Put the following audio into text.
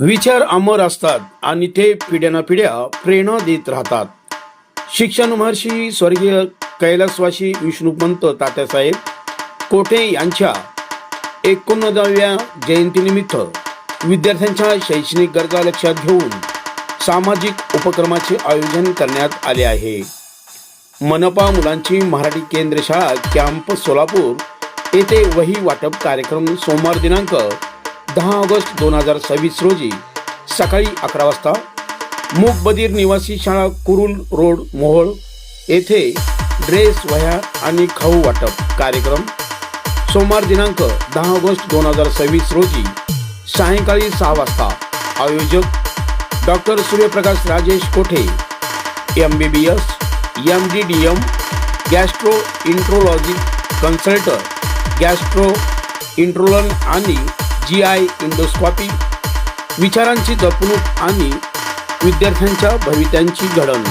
विचार अमर असतात आणि ते पिढ्यानपिढ्या प्रेरणा देत राहतात. शिक्षण महर्षी स्वर्गीय कैलासवासी विष्णुपंत तात्यासाहेब कोठे यांच्या 89व्या जयंतीनिमित्त विद्यार्थ्यांच्या शैक्षणिक गरजा लक्षात घेऊन सामाजिक उपक्रमाचे आयोजन करण्यात आले आहे. मनपा मुलांची मराठी केंद्र शाळा कॅम्प सोलापूर येथे वही वाटप कार्यक्रम सोमवार दिनांक 10 ऑगस्ट 2026 रोजी सकाळी 11 वाजता मूकबधीर निवासी शाळा कुरुल रोड मोहोळ येथे ड्रेस, वह्या आणि खाऊ वाटप कार्यक्रम सोमवार दिनांक 10 ऑगस्ट 2026 रोजी सायंकाळी 6 वाजता. आयोजक डॉक्टर सूर्यप्रकाश Rajesh Kothe, MBBS, MDDM, gastroenterology consultant, gastroenterologist आणि GI इंडोस्कॉपी, विचारांची जपणूक आणि विद्यार्थ्यांच्या भवितव्याची घडण.